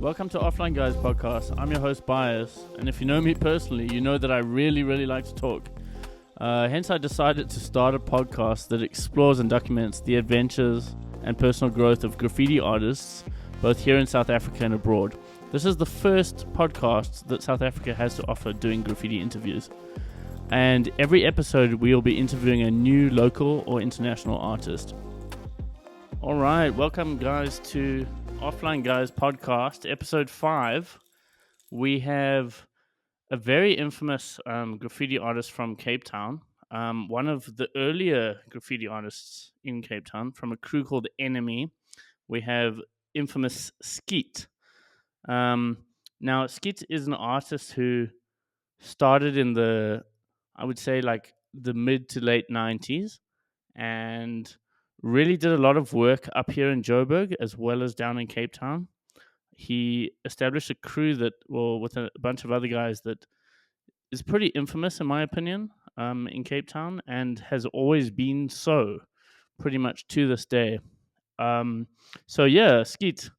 Welcome to Offline Guys podcast. I'm your host, Bias, and if you know me personally, you know that I really like to talk. Hence, I decided to start a podcast that explores and documents the adventures and personal growth of graffiti artists, both here in South Africa and abroad. This is the first podcast that South Africa has to offer doing graffiti interviews. And every episode, we'll be interviewing a new local or international artist. All right, welcome guys to Offline Guys podcast, episode 5. We have a very infamous graffiti artist from Cape Town, one of the earlier graffiti artists in Cape Town from a crew called NME. We have infamous Skiet. Now, Skiet is an artist who started in I would say, the mid to late 90s and really did a lot of work up here in Joburg as well as down in Cape Town. He established a crew with a bunch of other guys that is pretty infamous, in my opinion, in Cape Town, and has always been so, pretty much to this day. Skeet,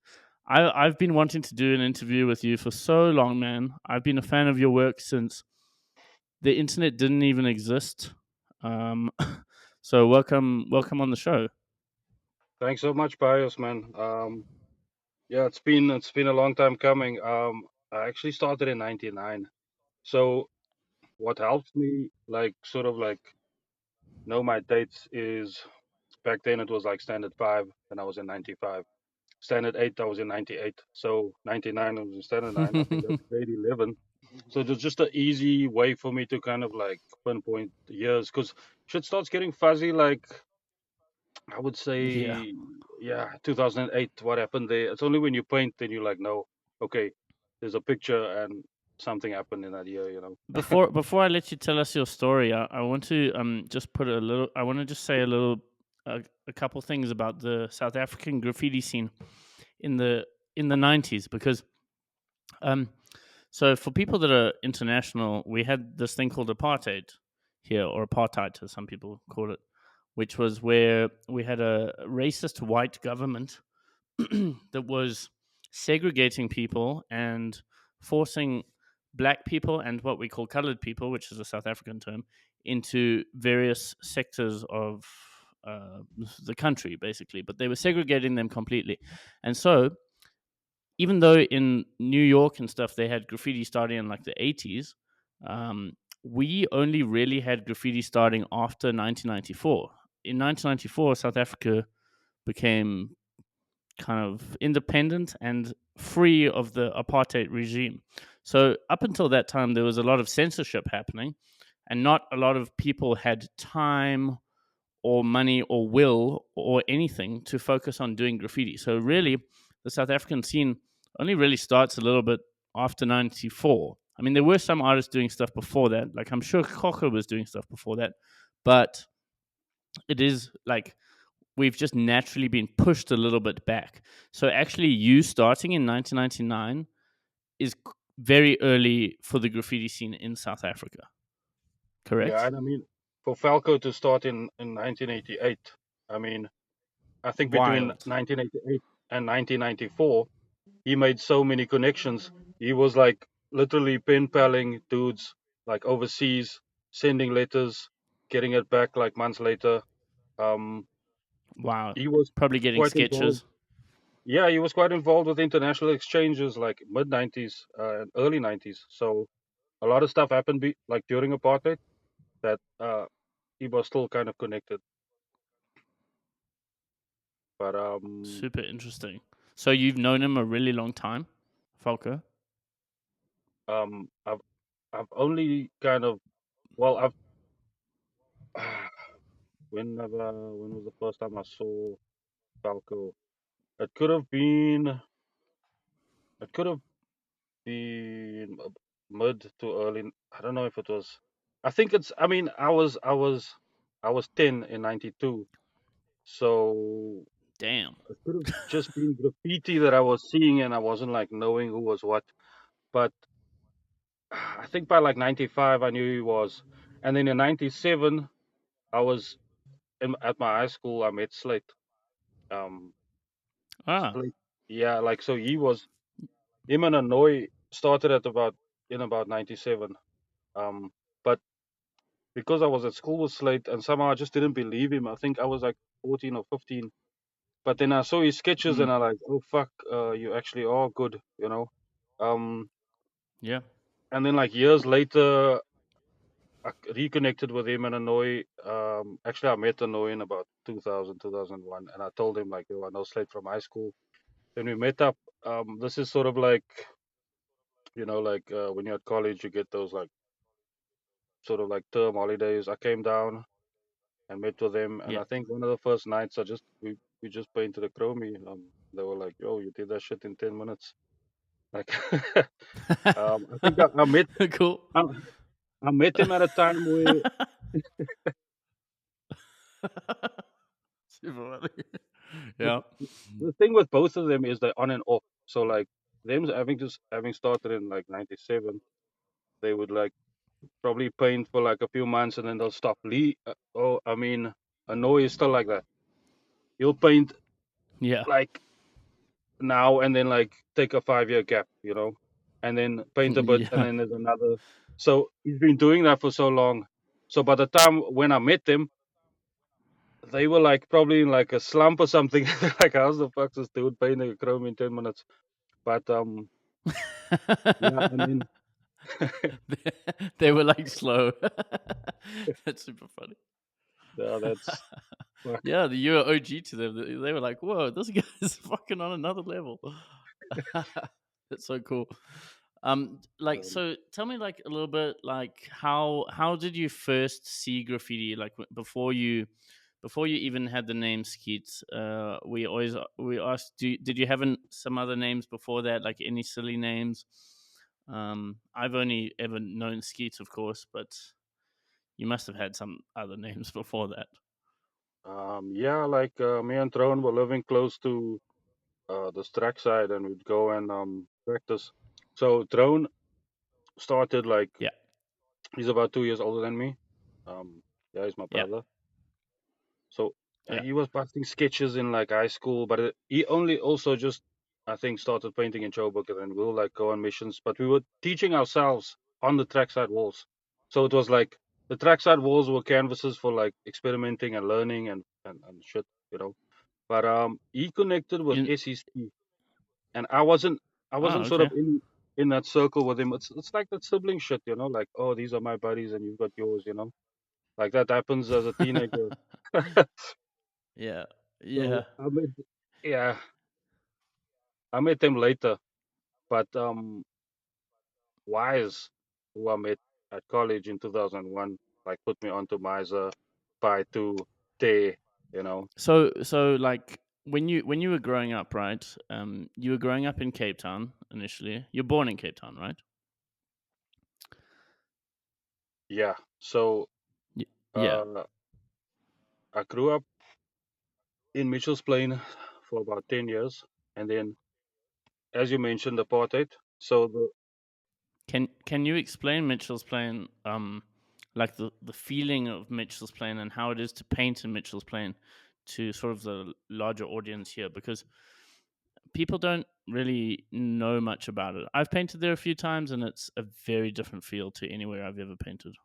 I've been wanting to do an interview with you for so long, man. I've been a fan of your work since the internet didn't even exist. So welcome on the show. Thanks so much, Bios, man. It's been a long time coming. I actually started in '99. So what helps me, know my dates is back then it was like Standard 5, and I was in '95. Standard 8, I was in '98. So '99, I was in Standard 9. I think that's grade 11. So it was just an easy way for me to kind of like pinpoint the years, because shit starts getting fuzzy. Like I would Yeah. say, yeah, 2008. What happened there? It's only when you paint then you're like, no, okay, there's a picture and something happened in that year. Before I let you tell us your story, I want to just put a little. I want to just say a couple things about the South African graffiti scene in the 90s, because so for people that are international, we had this thing called apartheid here, or apartheid as some people call it, which was where we had a racist white government that was segregating people and forcing black people and what we call colored people, which is a South African term, into various sectors of the country, basically. But they were segregating them completely. And so, even though in New York and stuff they had graffiti starting in like the 80s, we only really had graffiti starting after 1994. In 1994, South Africa became kind of independent and free of the apartheid regime. So up until that time, there was a lot of censorship happening, and not a lot of people had time or money or will or anything to focus on doing graffiti. So really, the South African scene only really starts a little bit after 94. I mean, there were some artists doing stuff before that. Like, I'm sure Cocker was doing stuff before that, but it is like we've just naturally been pushed a little bit back. So actually, you starting in 1999 is very early for the graffiti scene in South Africa, Yeah, correct? and I mean, for Falco to start in 1988, I mean, I think between Wild. 1988 and 1994, he made so many connections. He was like literally pen paling dudes like overseas, sending letters, getting it back like months later. Um, Wow. he was Probably getting quite involved. sketches. Yeah, he was quite involved with international exchanges like mid 90s and early 90s. So a lot of stuff happened like during apartheid that he was still kind of connected. But Super interesting. So you've known him a really long time, Falco? um I've I've only kind of well I've when was the first time I saw Falco? It could have been it could have been mid to early. I don't know if it was. I think it's. I mean, I was 10 in '92. So Damn. it could have just been graffiti that I was seeing, and I wasn't like knowing who was what. But I think by like '95, I knew he was. And then in '97, I was at my high school. I met Slate. Um, Ah, Slate. Yeah, like so he was. him and Hanoi started at about in about 97. Um, but because I was at school was late and somehow I just didn't believe him. I think I was like 14 or 15. But then I saw his sketches Mm, and I like, oh fuck, you actually are good, you know. Um, yeah, and then like years later, I reconnected with him and Hanoi. Actually, I met Hanoi in about 2000, 2001, and I told him like, yo, I know Slate from high school. Then we met up. This is sort of like, like when you're at college, you get those like sort of like term holidays. I came down and met with them, and yeah. I think one of the first nights, we just painted a chromie. They were like, yo, you did that shit in 10 minutes. Like, I think Cool. I, I met him at a time where Super funny. the, Yeah, the thing with both of them is they're on and off. So like them having started in like '97, they would like probably paint for like a few months and then they'll stop. I mean, Hanoi is still like that. He'll paint yeah, like now and then like take a 5 year gap, and then paint a bit and yeah. then there's another. So he's been doing that for so long. So by the time when I met them, they were like probably in like a slump or something. Like, how's the fuck this dude painting a chrome in 10 minutes? But yeah, and then They were like slow. That's super funny. yeah, that's fuck. Yeah, you were OG to them. They were like, "Whoa, this guy's fucking on another level." That's so cool. Like, Um, so tell me, like, a little bit, like, how did you first see graffiti? Like, before you even had the name Skeets. We asked, did you have some other names before that, like any silly names? I've only ever known Skeets, of course, but you must have had some other names before that. yeah, like me and Throne were living close to this trackside, and we'd go and practice. So Throne started like Yeah, he's about 2 years older than me. Yeah, he's my yeah, brother. So yeah. he was passing sketches in like high school, but he only also just I think started painting in Joburg, and then we'll like go on missions. But we were teaching ourselves on the trackside walls, so it was like the trackside walls were canvases for like experimenting and learning and shit, But he connected with In, SEC, and I wasn't sort okay. of in that circle with him. It's like that sibling shit, like, oh, these are my buddies and you've got yours. Like that happens as a teenager. Yeah, So yeah. yeah, I met them later, but Wise, who I met at college in 2001, like put me onto Miser, Pi 2, Te, you know. So like when you were growing up, right? You were growing up in Cape Town initially. You're born in Cape Town, right? Yeah. So Yeah. uh, I grew up in Mitchell's Plain for about 10 years, and then, as you mentioned, apartheid. So Can you explain Mitchell's Plain, like the feeling of Mitchell's Plain and how it is to paint in Mitchell's Plain to sort of the larger audience here? Because people don't really know much about it. I've painted there a few times, and it's a very different feel to anywhere I've ever painted.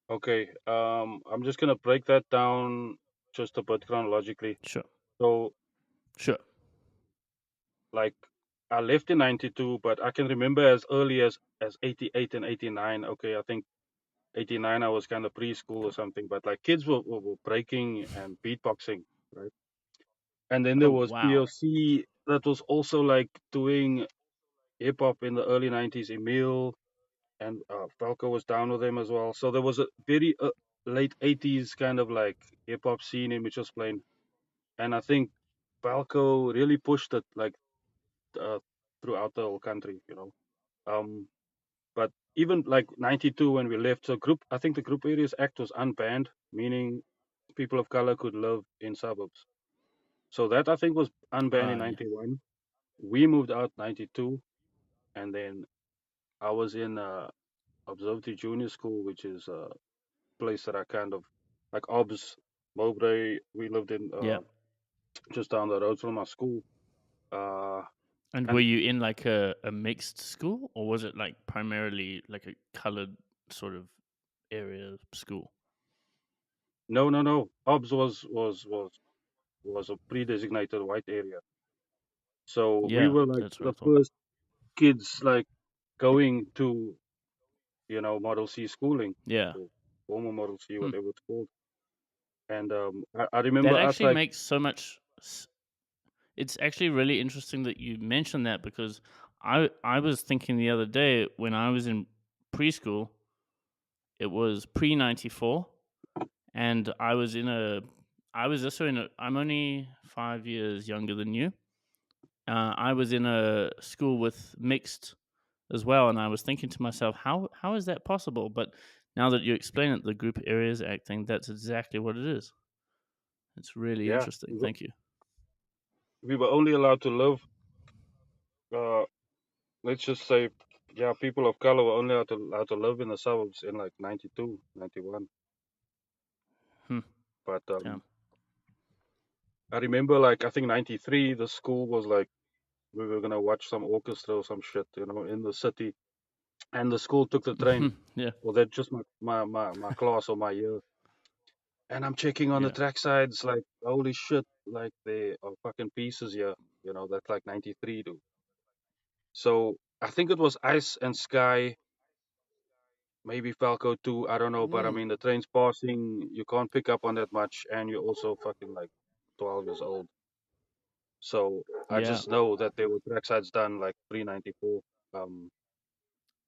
okay, I'm just gonna break that down just a bit chronologically. Sure, So, sure, like, I left in '92, but I can remember as early as '88 and '89. Okay, I think '89 I was kind of preschool or something, but like kids were breaking and beatboxing, right? And then there oh was wow, PLC that was also like doing hip hop in the early '90s. Emil and Falco was down with them as well. So there was a very late '80s kind of like hip hop scene in Mitchell's Plain, and I think Falco really pushed it like uh, throughout the whole country. Um, but even like '92 when we left, so I think the Group Areas Act was unbanned, meaning people of color could live in suburbs. So that I think was unbanned in yeah, '91. We moved out '92, and then I was in Observatory Junior School, which is a place that I kind of like Obs Mowbray. We lived in yeah. just down the road from our school. Uh, And were And you in like a mixed school, or was it like primarily like a colored sort of area school? no, no, no. Hobbs was a pre-designated white area. So we Yeah, were like that's what I the thought. first kids like going to, Model C schooling, Yeah. or former Model C, Hmm. whatever it's called. And I remember That us actually like, makes so much. It's actually really interesting that you mentioned that because I was thinking the other day when I was in preschool, it was pre 94, and I was also in a. I'm only 5 years younger than you. I was in a school with mixed as well, and I was thinking to myself, how is that possible? But now that you explain it, the group areas acting, that's exactly what it is. It's really yeah, interesting. Thank you. we were only allowed to live, uh, let's just say, yeah, people of color were only allowed to live in the suburbs in like 92, 91. Hmm. But Yeah. I remember like, I think 93, the school was like, we were going to watch some orchestra or some shit, in the city. And the school took the train, Yeah. or that just my class or my year. And I'm checking on the Yeah. track sides, like, holy shit, like they are fucking pieces here. That's like 93, dude. So I think it was Ice and Sky, maybe Falco too. I don't know, but I Mm. mean, the train's passing, you can't pick up on that much, and you're also fucking like 12 years old. So I Yeah. just know that there were track sides done like pre 94.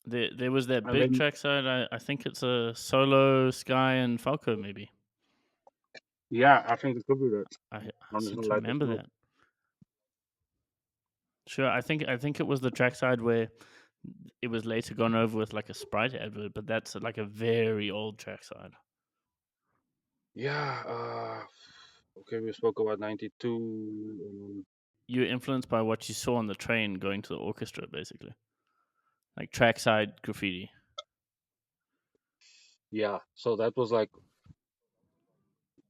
There was that And big then, trackside. I think it's a solo Sky and Falco. Maybe yeah, I think it could be that. I I'm just seem gonna to light the remember smoke. that. Sure, I think it was the trackside where it was later gone over with like a Sprite advert, but that's like a very old trackside. Yeah, okay, we spoke about 92. You were influenced by what you saw on the train going to the orchestra, basically, like trackside graffiti. Yeah, so that was like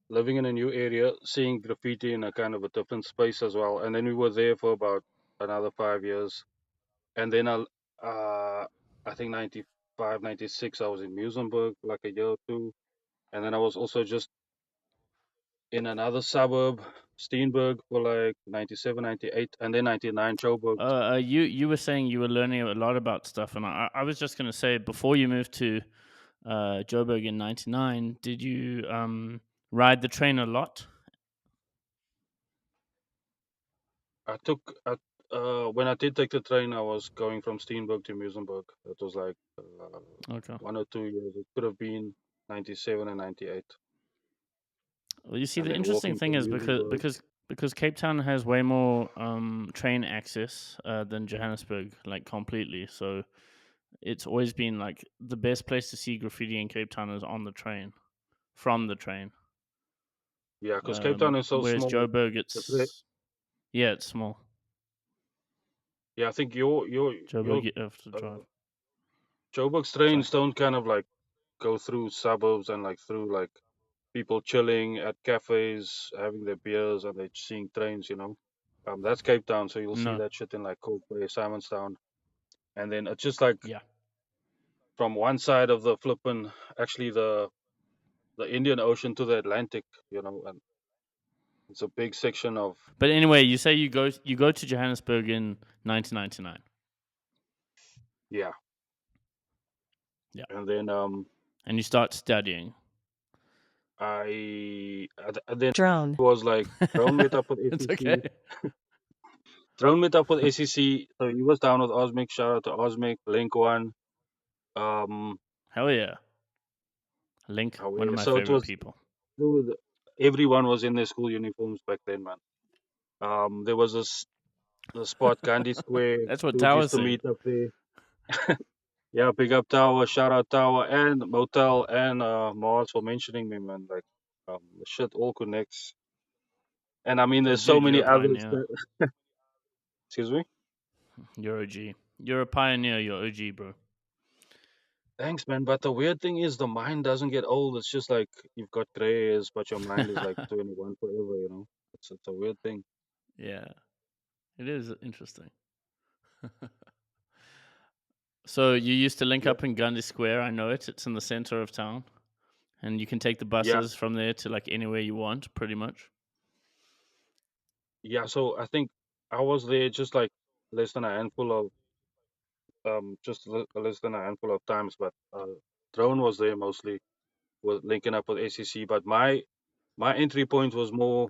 living in a new area, seeing graffiti in a kind of a different space as well. And then we were there for about another 5 years. And then I think 95, 96, I was in Musenberg like a year or two. And then I was also just in another suburb, Steenberg, for like 97, 98, and then 99, Joburg. You were saying you were learning a lot about stuff, and I was just going to say before you moved to Joburg in '99, did you ride the train a lot? I took, when I did take the train, I was going from Steenberg to Musenberg. That was like Okay. 1 or 2 years. It could have been 97 and 98. Well, you see, And the then interesting walking thing from is Musenberg. because Cape Town has way more train access than Johannesburg, like completely. So it's always been like the best place to see graffiti in Cape Town is on the train, from the train. Yeah, because Cape Town is so Whereas small. Joburg, The tra- yeah, it's small. yeah, I think your Joburg, you have to drive. uh, Joburg's Sorry. trains don't kind of like go through suburbs and like through like people chilling at cafes, having their beers, and they're seeing trains. That's Cape Town, so you'll see No. that shit in like Coldplay, Simonstown, and then it's just like Yeah. from one side of the flippin', actually the Indian Ocean to the Atlantic, and it's a big section of, But anyway, you say you go to Johannesburg in 1999. yeah, Yeah. and then And you start studying. then Drone. it was like Drone met up with It's SEC. okay. Drone met up with SEC. So he was down with Osmic. Shout out to Osmic, Link One. Um, Hell yeah. Link, one of my so it favorite was, people. dude, everyone was in their school uniforms back then, man. There was the spot Gandhi Square. That's what Dude Tower used to said. meet up there. Yeah, big up Tower, shout out Tower, and Motel, and Mars for mentioning me, man. Like, the shit all connects. And I mean, Oh, there's so dude, you're many a others pioneer. that. Excuse me. You're OG. You're a pioneer. You're OG, bro. Thanks, man. But the weird thing is, the mind doesn't get old. It's just like you've got gray hairs, but your mind is like 21 forever. It's a weird thing. Yeah, it is interesting. So you used to link Yeah, up in Gandhi Square. I know it. It's in the center of town, and you can take the yeah, buses from there to like anywhere you want, pretty much. yeah. So I think I was there just like less than a handful of less than a handful of times, but drone was there mostly with linking up with ACC. But my entry point was more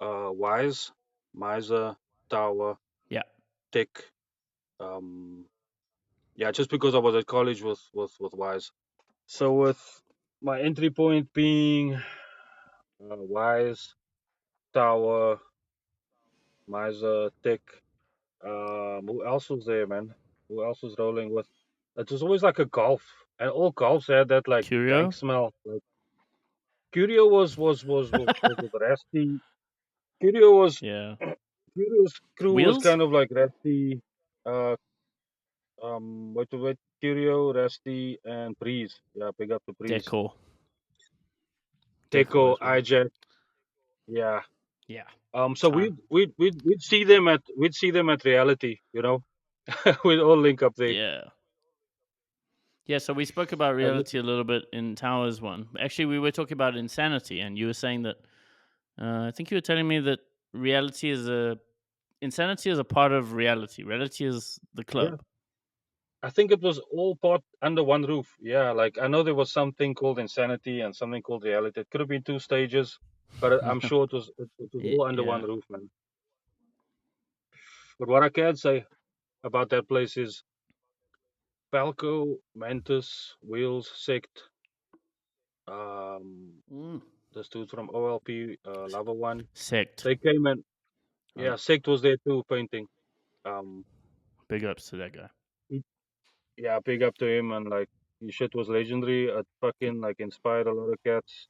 Wise, Miser, Tower, Yeah, Tech. Um, yeah, just because I was at college with Wise. So with my entry point being Wise, Tower, Miser, Tech. Who else was there, man? Who else was rolling with? It was always like a golf, and all golfs had that like dank Curio. smell. Like Curio was with Rusty. Curio was Yeah, Curio's crew was wheels, kind of like Rusty. Uh, wait, Curio, Rusty, and Breeze. Yeah, big up to Breeze. decor, decor Teco, as well. IJ. Yeah. Yeah, So time. we'd see them at reality. We'd all link up there. Yeah. Yeah, so we spoke about And reality a little bit in Towers one. Actually, we were talking about insanity, and you were saying that I think you were telling me that reality is a insanity is a part of reality. Reality is the yeah, club. I think it was all part under one roof. Yeah, like I know there was something called insanity and something called reality. It could have been two stages, but I'm sure it was all under one Yeah. roof, man. But what I can say about that place is Falco, Mantis, Wheels, Sect, um, Mm. the dudes from OLP, Lava One. Sect. They came and Uh, yeah, Sect was there too painting. Um, Big ups to that guy. he- yeah, big up to him and like his shit was legendary. It fucking like inspired a lot of cats.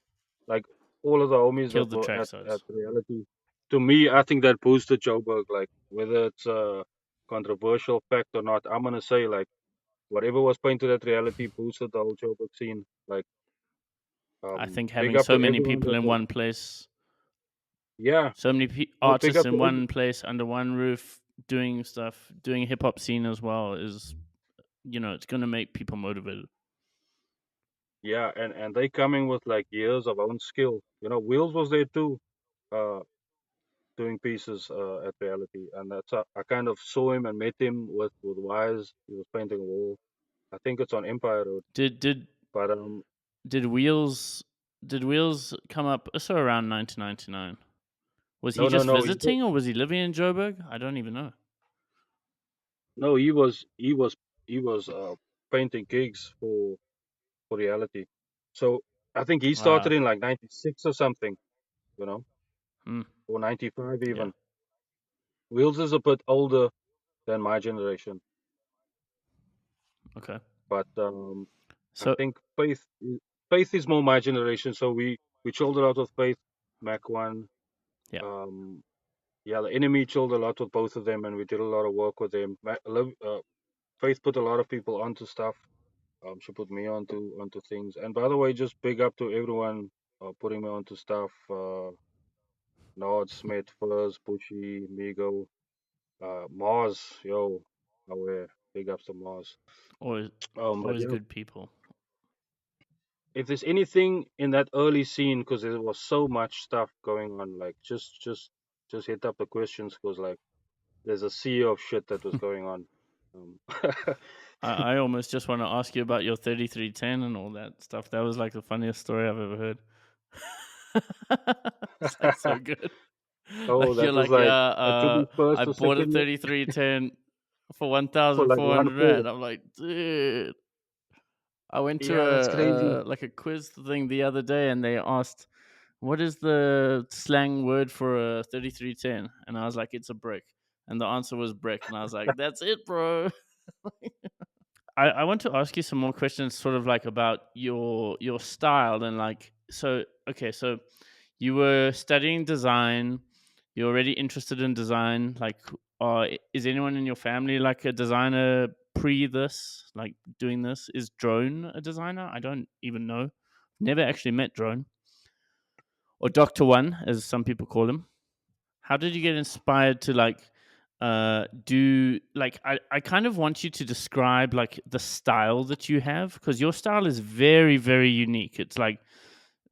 Like all of the homies that Killed the were track at size. reality. To me, I think that boosted Joburg. Like whether it's a controversial fact or not, I'm gonna say like whatever was painted at reality boosted the whole Joburg scene. Like I think big having up so to many everyone people that in was one place, yeah. so many No, big artists up to in one place under one roof doing stuff, doing hip hop scene as well is, it's going to make people motivated. yeah, and they coming with like years of own skill. Wheels was there too, uh, doing pieces at reality, and that's I kind of saw him and met him with Wise. He was painting a wall. I think it's on Empire Road, Did did but did Wheels did Wheels come up also around 1999? Was he no, no, just no, visiting or was he living in Joburg? I don't even know. no, he was painting gigs for reality. So I think he started Ah, in like '96 or something, you know, hmm, or '95 yeah, even. Wheels is a bit older than my generation, okay. but I So think Faith is more my generation. So we chilled a lot with Faith, Mac One. yeah, Um, yeah, the enemy chilled a lot with both of them, and we did a lot of work with them. Faith put a lot of people onto stuff. She put me onto things. And by the way, just big up to everyone putting me onto stuff. Nod, Smith, Fuzz, Bushy, Migo, Mars, yo, aware. Big ups to Mars. always But always yeah, good people. if there's anything in that early scene, because there was so much stuff going on, like just hit up the questions, because like there's a sea of shit that was going on. Um, I almost just want to ask you about your 3310 and all that stuff. That was like the funniest story I've ever heard. It's like so good. oh, Like you're that was like, like yeah, it could be first I or bought a second year 3310 for for like 1,400 1/4. rand. I'm like, dude. I went to Yeah, that's crazy. a quiz thing the other day, and they asked, "What is the slang word for a 3310?" And I was like, "It's a brick." And the answer was brick, and I was like, "That's it, bro." I want to ask you some more questions, sort of like about your style and like so. Okay, so you were studying design. You're already interested in design. Like, is anyone in your family like a designer pre this? Like doing this? Is Drone a designer? I don't even know. Never actually met Drone or Doctor One, as some people call him. How did you get inspired to like? do like I kind of want you to describe like the style that you have, because your style is very very unique. It's like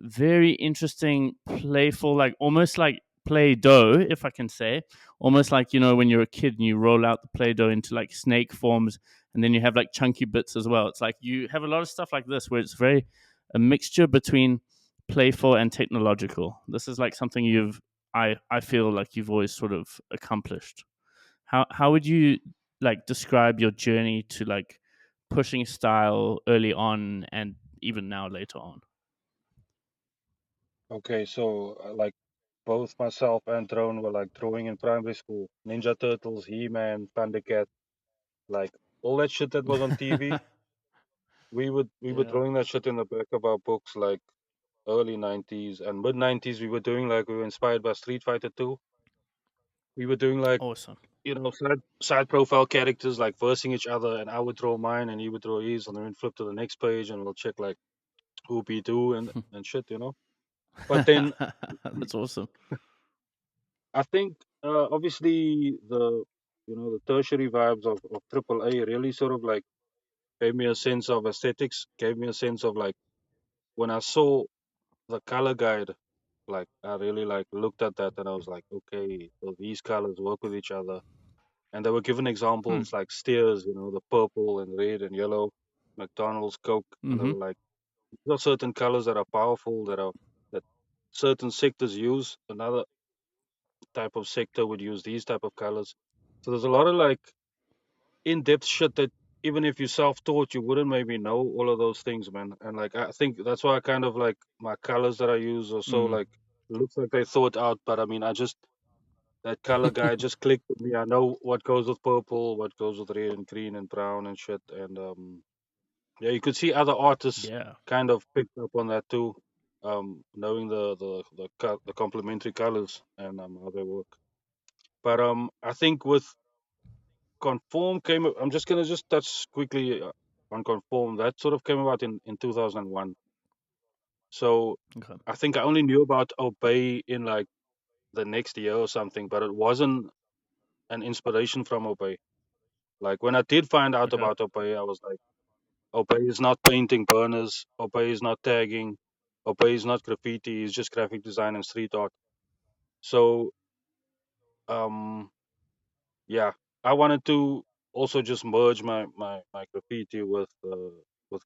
very interesting, playful, like almost like play doh, if I can say, almost like, you know, when you're a kid and you roll out the play doh into like snake forms, and then you have like chunky bits as well. It's like you have a lot of stuff like this where it's very a mixture between playful and technological. This is like something I feel like you've always sort of accomplished. How would you like describe your journey to like pushing style early on and even now later on? Okay, so like both myself and Drone were like drawing in primary school. Ninja Turtles, He-Man, Thundercat, like all that shit that was on TV. We were Yeah. drawing that shit in the back of our books like early 90s and mid 90s. We were doing like we were inspired by Street Fighter 2. We were doing like Awesome. side profile characters like versing each other, and I would draw mine and he would draw his, and then we'd flip to the next page and we'll check like who beat who and shit, you know. But then That's awesome. I think obviously the tertiary vibes of AAA really sort of like gave me a sense of aesthetics, gave me a sense of like when I saw the color guide, like I really like looked at that and I was like, okay, so these colors work with each other. And they were given Hmm. examples like steers, the purple and red and yellow, McDonald's, Coke, and they Mm-hmm. were like, there are certain colors that are powerful that certain sectors use. Another type of sector would use these type of colors. So there's a lot of like in-depth shit that even if you self-taught, you wouldn't maybe know all of those things, man. And like I think that's why I kind of like my colors that I use are so Mm. like looks like they thought out, but I mean I just that color guy just clicked with me. I know what goes with purple, what goes with red and green and brown and shit. And yeah, you could see other artists Yeah. kind of picked up on that too, knowing the complementary colors and how they work. But I think with Conform came. I'm just gonna just touch quickly on Conform. That sort of came about in 2001. So Okay. I think I only knew about Obey in like the next year or something, but it wasn't an inspiration from Obey. Like when I did find out Okay. about Obey, I was like, Obey is not painting burners. Obey is not tagging. Obey is not graffiti. It's just graphic design and street art. So um, yeah, I wanted to also just merge my graffiti with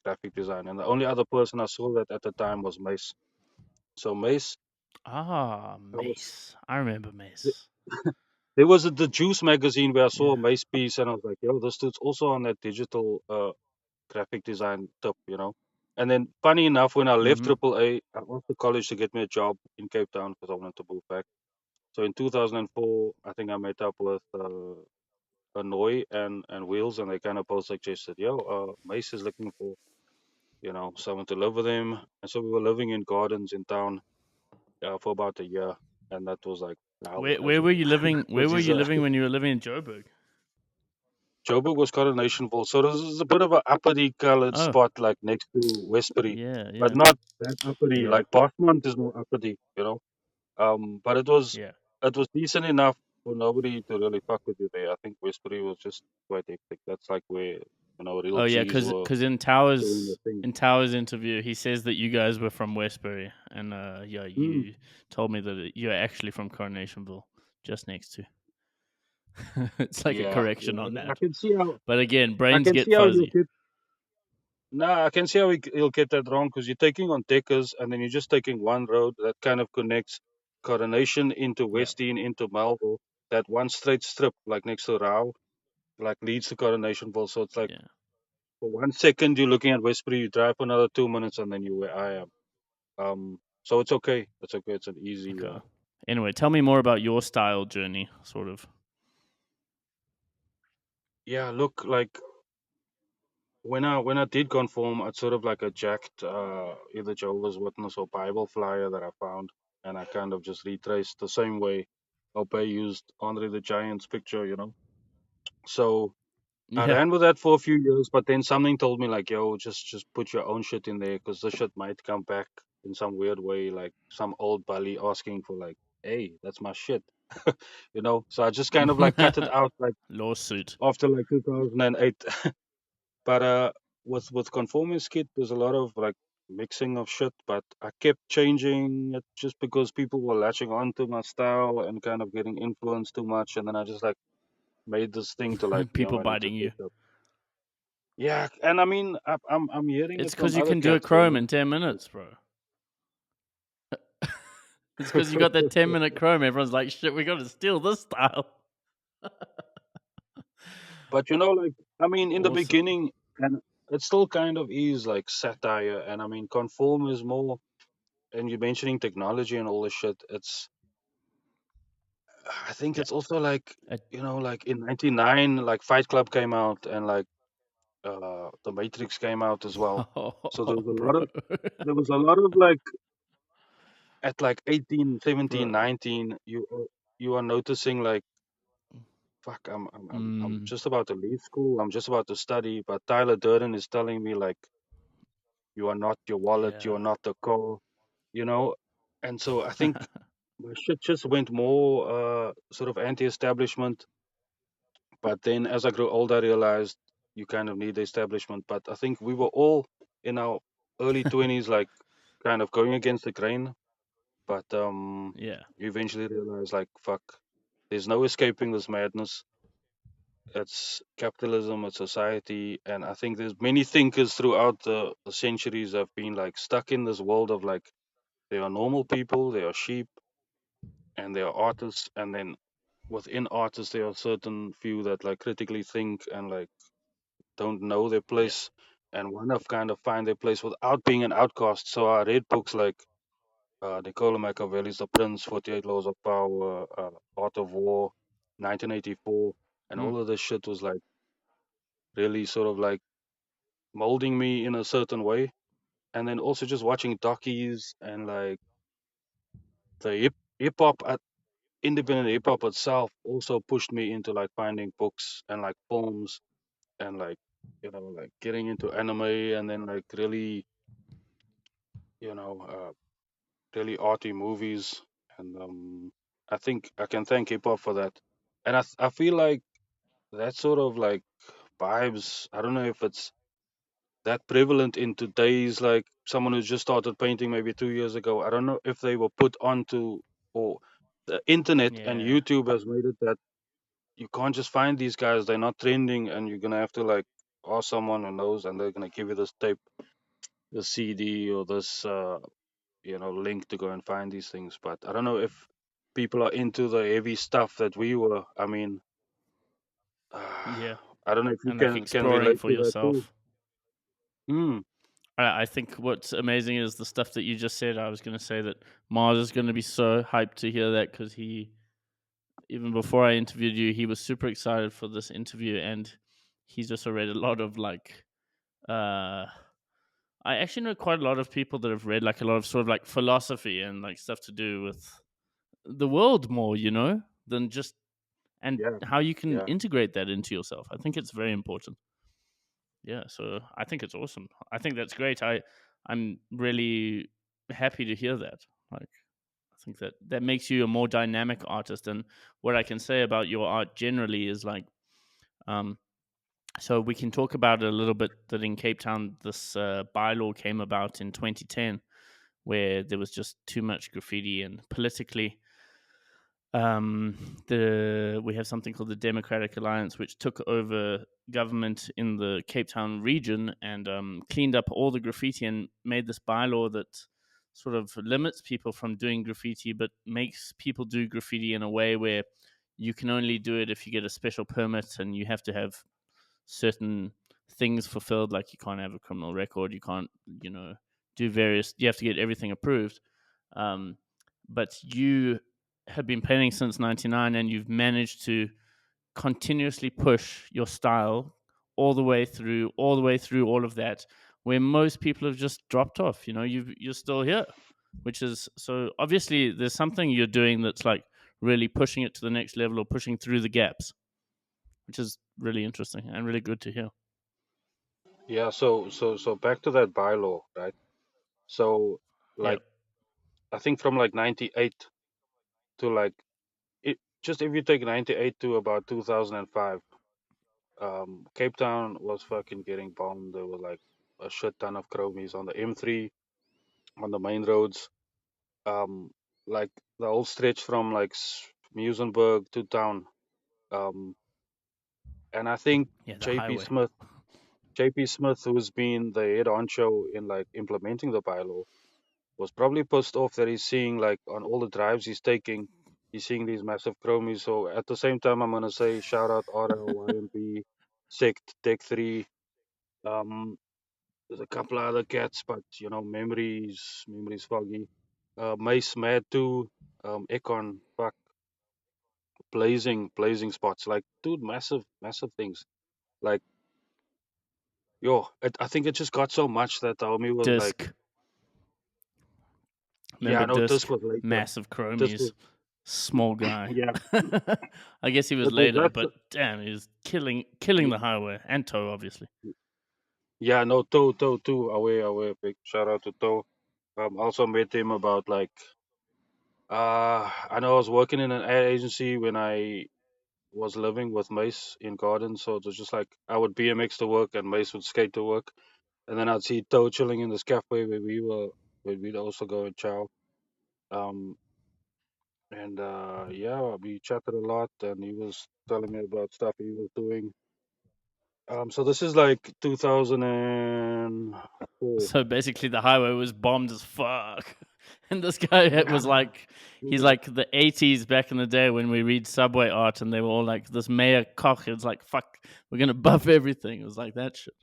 graphic design, and the only other person I saw that at the time was Mace. So Mace, Ah, I was Mace. I remember th- Mace. there was the Juice magazine where I saw a Yeah. Mace piece, and I was like, yo, this dude's also on that digital graphic design tip, you know. And then, funny enough, when I left Mm-hmm. AAA, I went to college to get me a job in Cape Town because I wanted to move back. So in 2004, I think I met up with Hanoi and Wheels, and they kind of both suggested, yo, Mace is looking for, someone to live with him. And so we were living in gardens in town for about a year. And that was like hell of a Where were hassle. you living? Where Because were he's you living when you were living in Joburg? Joburg was Coronationville. So this is a bit of an uppity colored Oh, spot like next to Westbury, yeah, but yeah, not that uppity. yeah, Like Parkmont is more uppity. But yeah. it was decent enough for nobody to really fuck with you there. I think Westbury was just quite hectic. That's like where real Oh yeah, G's because were doing the thing. In Towers interview, he says that you guys were from Westbury, and yeah, Mm, you told me that you're actually from Coronationville, just next to. It's like a yeah, correction yeah. on I that. can see how But again, I brains can get see how you'll fuzzy. get. Nah, I can see how he'll get that wrong because you're taking on Deckers and then you're just taking one road that kind of connects Coronation into Yeah, Westine into Melville. That one straight strip, like next to Rao, like leads to Coronationville. So it's like yeah. for 1 second you're looking at Westbury, you drive for another 2 minutes, and then you're where I am. So it's okay. It's okay. It's an easy. Okay. Anyway, tell me more about your style journey, sort of. Yeah, look, like when I did conform, it's sort of like a jacked either Jehovah's Witness or Bible flyer that I found, and I kind of just retraced the same way Obey used Andre the Giant's picture. So I Yeah. ran with that for a few years, but then something told me like, yo, just put your own shit in there because this shit might come back in some weird way, like some old bully asking for like, hey, that's my shit. So I just kind of like cut it out like Lawsuit. after like 2008. But with conforming skit, there's a lot of like mixing of shit. But I kept changing it just because people were latching on to my style and kind of getting influenced too much. And then I just like made this thing to like, People I need to biting you. switch up. Yeah, and I mean, I'm hearing It's it from because you other can do a cats chrome saying, in 10 minutes, bro. It's because you got that 10-minute chrome. Everyone's like, shit, we got to steal this style. but like, I mean, in the Awesome. beginning, and it still kind of is like satire, and I mean, conform is more. And you're mentioning technology and all this shit. I think Yeah. it's also like, Uh, like in '99, like Fight Club came out, and like The Matrix came out as well. So oh, bro. there was a lot of like at like 18, 17, bro. 19, you are noticing like, fuck, I'm Mm, just about to leave school. I'm just about to study, but Tyler Durden is telling me like, you are not your wallet, you yeah. are not the car, you know. And so I think my shit just went more sort of anti-establishment. But then as I grew older, I realized you kind of need the establishment. But I think we were all in our early 20s, like kind of going against the grain. But yeah. you eventually realize, like, fuck, there's no escaping this madness. It's capitalism, it's society. And I think there's many thinkers throughout the centuries have been like stuck in this world of like, there are normal people, there are sheep, and there are artists. And then within artists, there are certain few that like critically think and like don't know their Yeah. place and want to kind of find their place without being an outcast. So I read books like Niccolo Machiavelli's The Prince, 48 Laws of Power, Art of War, 1984, and Mm, all of this shit was like really sort of like molding me in a certain way. And then also just watching dockies and like the hip hop, independent hip hop itself also pushed me into like finding books and like films and like like getting into anime and then like really you know, really arty movies, and I think I can thank hip hop for that. And I feel like that sort of like vibes. I don't know if it's that prevalent in today's like someone who's just started painting maybe 2 years ago. I don't know if they were put onto or the internet and yeah. YouTube has made it that you can't just find these guys. They're not trending, and you're gonna have to like ask someone who knows, and they're gonna give you this tape, this CD, or this link to go and find these things. But I don't know if people are into the heavy stuff that we were. I mean, Yeah. I don't know if you And like can exploring relate for to that too. yourself. Hmm. I think what's amazing is the stuff that you just said. I was going to say that Mars is going to be so hyped to hear that because he, even before I interviewed you, he was super excited for this interview and he's also read a lot of like, uh, I actually know quite a lot of people that have read like a lot of sort of like philosophy and like stuff to do with the world more, than just and Yeah. how you can Yeah. integrate that into yourself. I think it's very important. Yeah, so I think it's awesome. I think that's great. I'm really happy to hear that. Like I think that that makes you a more dynamic artist. And what I can say about your art generally is like, um, so we can talk about it a little bit. That in Cape Town, this bylaw came about in 2010, where there was just too much graffiti, and politically the we have something called the Democratic Alliance, which took over government in the Cape Town region and cleaned up all the graffiti and made this bylaw that sort of limits people from doing graffiti, but makes people do graffiti in a way where you can only do it if you get a special permit and you have to have certain things fulfilled, like you can't have a criminal record, you can't, do various, you have to get everything approved. Um, but you have been painting since 99 and you've managed to continuously push your style all the way through all of that, where most people have just dropped off. You're still here, which is so obviously there's something you're doing that's like really pushing it to the next level or pushing through the gaps, which is really interesting and really good to hear. Yeah. So back to that bylaw, right? So Yeah. like I think from like '98 to like just if you take 98 to about 2005, Cape Town was fucking getting bombed. There were like a shit ton of chromies on the M3, on the main roads. Um, like the whole stretch from like Musenberg to town. Um, and I think Yeah, the JP highway. Smith, JP Smith, who's been the head honcho in like implementing the bylaw, was probably pissed off that he's seeing like on all the drives he's taking, he's seeing these massive chromies. So at the same time, I'm gonna say shout out RL, YMP, Sect, Tech 3. Um, there's a couple other cats, but you know, memories foggy. Mace, Mad 2, Econ, fuck, blazing spots. Like, dude, massive things. Like, yo, I think it just got so much that the homie was like, Disc. yeah, Remember no, Disc Disc? was later. Massive Disc was, chromies. Small guy. yeah, I guess he was it was later, that. but damn, he was killing the highway and Toe, obviously. Yeah, no, Toe, too. Away. Big shout out to Toe. Also met him about like, I know I was working in an ad agency when I was living with Mace in Garden, so it was just like I would BMX to work and Mace would skate to work, and then I'd see Toe chilling in this cafe where we'd also go and chow. Um, and yeah, we chatted a lot, and he was telling me about stuff he was doing. So this is like 2004. So basically, the highway was bombed as fuck. And this guy Yeah, was like, he's yeah, like the 80s back in the day when we read Subway art and they were all like, this Mayor Koch is like, fuck, we're going to buff everything. It was like that shit.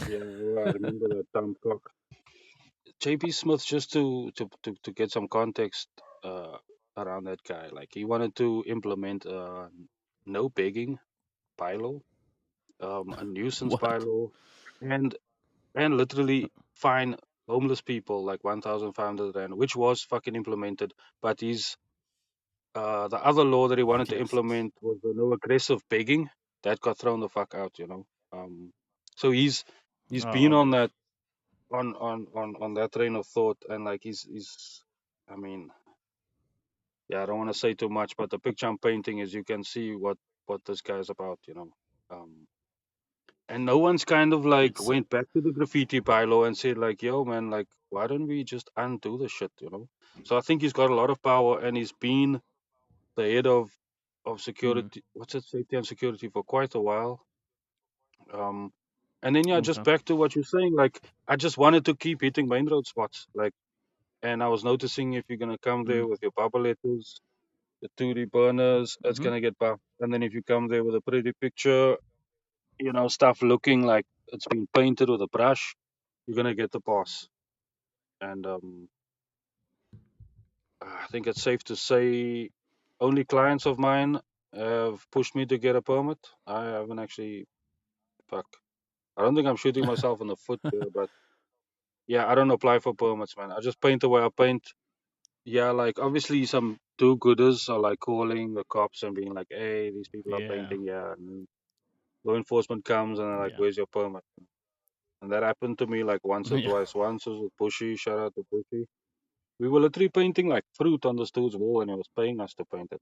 yeah. Well, I remember that Tom Cook. JP Smith, just to get some context around that guy, like he wanted to implement no begging bylaw, a nuisance What? bylaw, and and literally fine homeless people like 1,500 rand, which was fucking implemented. But the other law that he wanted to Ridiculous. implement was the no aggressive begging that got thrown the fuck out, you know. So he's Oh, been on obvious. that on that train of thought, and like he's I mean, yeah, I don't want to say too much, but the picture I'm painting is you can see what this guy's about, you know. Um, and no one's kind of like It's went back to the graffiti bylaw and said like, yo, man, like why don't we just undo the shit, you know? So I think he's got a lot of power, and he's been the head of mm, security, what's it, safety and security for quite a while. Um, and then yeah, just okay. back to what you're saying, like I just wanted to keep hitting main road spots, like. And I was noticing if you're gonna come Mm, there with your bubble letters, the 2D burners, it's mm-hmm. gonna get buffed. And then if you come there with a pretty picture, you know, stuff looking like it's been painted with a brush, you're gonna get the pass. And I think it's safe to say only clients of mine have pushed me to get a permit. I haven't actually. Fuck. I don't think I'm shooting myself in the foot there, but yeah, I don't apply for permits, man. I just paint the way I paint. Yeah, like obviously some do-gooders are like calling the cops and being like, "Hey, these people are Yeah. painting." Yeah, and law enforcement comes and they're like, Yeah. "Where's your permit?" And that happened to me like once or Yeah. twice. Once was with Bushy. Shout out to Bushy. We were literally painting like fruit on this dude's wall, and he was paying us to paint it.